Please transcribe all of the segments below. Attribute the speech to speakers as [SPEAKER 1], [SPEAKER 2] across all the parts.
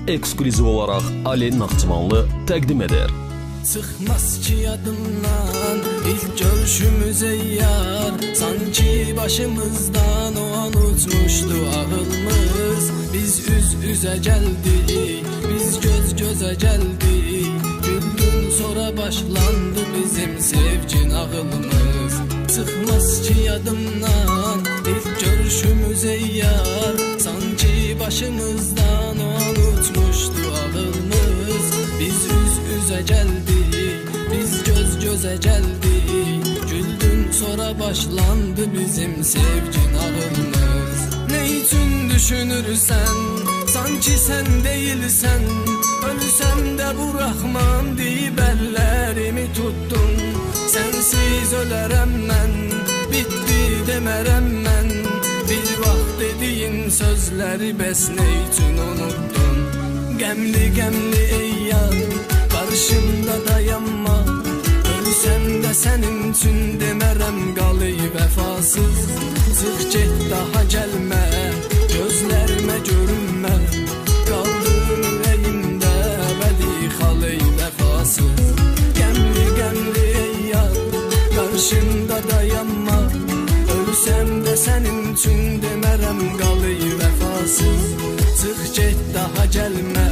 [SPEAKER 1] eksklüziv olaraq Ali Naxçıvanlı təqdim edir.
[SPEAKER 2] Çıxmaz ki yadımdan ilk görüşümüz ey yar, sanki başımızdan o an uçmuşdu ağılımız. Biz üz-üzə gəldik, biz göz-gözə gəldik, güldün sonra başlandı bizim sevgi nağılımız. Çıxmaz ki yadımdan ilk görüşümüz ey yar, sanki başımızdan o an uçmuşdu ağılımız. Biz üz-üzə gəldik, biz göz-gözə gəldik, güldün sonra başlandı bizim sevgi nağılımız. Ne için düşünürsən, sanki sen değilsən, ölsəm də bıraxmam deyib əllərimi tuttun. Sensiz ölərəm mən, bitti demərəm mən, bir vaxt dediyin sözləri bəs ne üçün unuttun? Gəmli gəmli ey yar, qarşımda dayanma, ölsəm də sənin üçün demərəm qal ey vəfasız. Çıx get daha gəlmə, gözlərimə görünmə, qaldın ürəyimdə əbədi xal ey vəfasız. Gəmli gəmli ey yar, qarşımda dayanma, ölsəm də sənin üçün demərəm qal ey vəfasız. Çıx get daha gəlmə,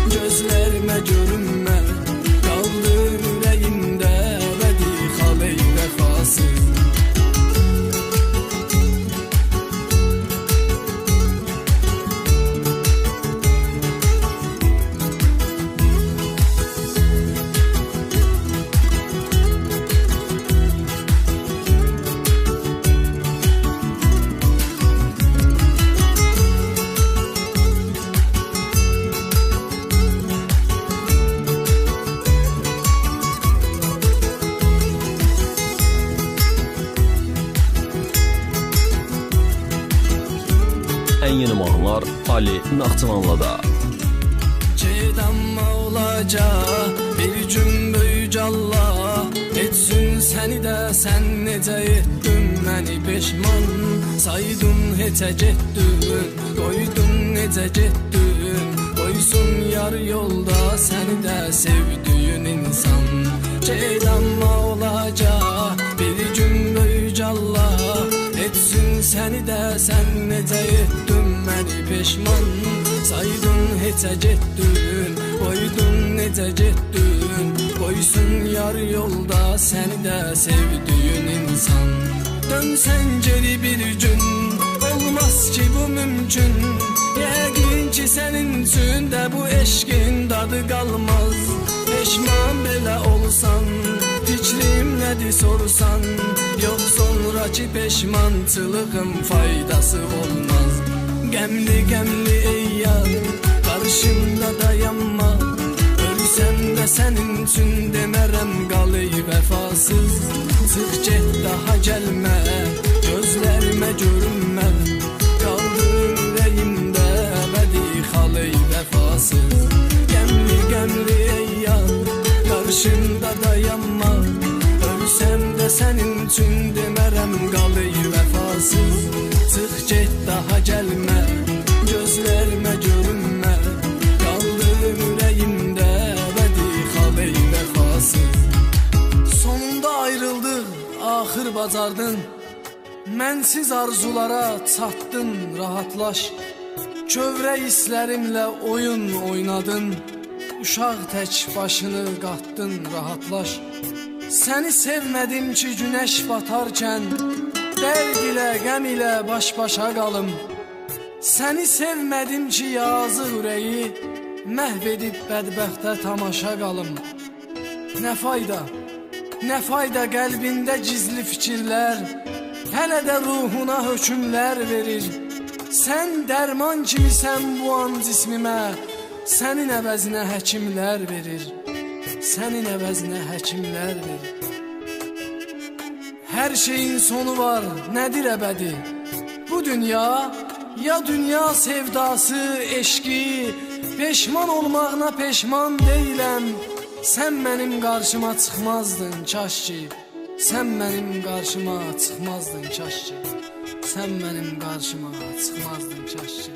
[SPEAKER 2] gözlərimə görünmə, qaldın ürəyimdə əbədi xal ey vəfasız.
[SPEAKER 1] Ən yeni mahnılar Ali Naxçıvanlıda.
[SPEAKER 2] Get amma olacaq, bir gün böyük Allah etsin səni də, sən necə etdin məni peşman, saydın heçə getdin, qoydun necə getdin, qoysun yar yolda səni də sevdiyin insan. Get amma olacaq, bir gün böyük Allah etsin səni də, sən necə etdin məni peşman, saydın heçə getdin, qoydun necə getdin, qoysun yar yolda səni də sevdiyin insan. Dönsən geri bir gün, olmaz ki bu mümkün, yəqin ki sənin üçün də bu eşqin dadı qalmaz. Peşman belə olsan, fikrim nədir sorsan, yox sonraki peşmançılığın faydası olmaz. Gəmli gəmli ey yar, qarşımda dayanma, ölsəm də sənin üçün demərəm qal ey vəfasız. Çıx get daha gəlmə, gözlərimə görünmə, qaldın ürəyimdə əbədi xal ey vəfasız. Gəmli gəmli ey yar, qarşımda dayanma, ölsəm də sənin üçün demərəm qal ey vəfasız. Çıx get daha gəlmə, gözlərimə görünmə, qaldın ürəyimdə əbədi xal ey vəfasız. Sonunda ayrıldıq, axır bacardın, mənsiz arzulara çatdın rahatlaş. Kövrə hisslərimlə oyun oynadın, uşaq tək başını qatdın rahatlaş. Səni sevmədim ki günəş batarkən, dərd ilə qəm ilə baş-başa qalım. Səni sevmədim ki yazıq ürəyi, məhv edib bədbəxtə tamaşa qalım. Nə fayda qəlbində gizli fikirlər, hələ də ruhuna hökmlər verir. Sən dərman kimisən bu an cismimə, sənin əvəzinə həkimlər verir. Sənin əvəzinə həkimlər verir. Hər şeyin sonu var, nədir əbədi? Bu dünya, ya dünya sevdası, eşqi, peşman olmağına peşman deyiləm. Sən mənim qarşıma çıxmazdın kaş ki, sən mənim qarşıma çıxmazdın kaş ki, sən mənim qarşıma çıxmazdın kaş ki.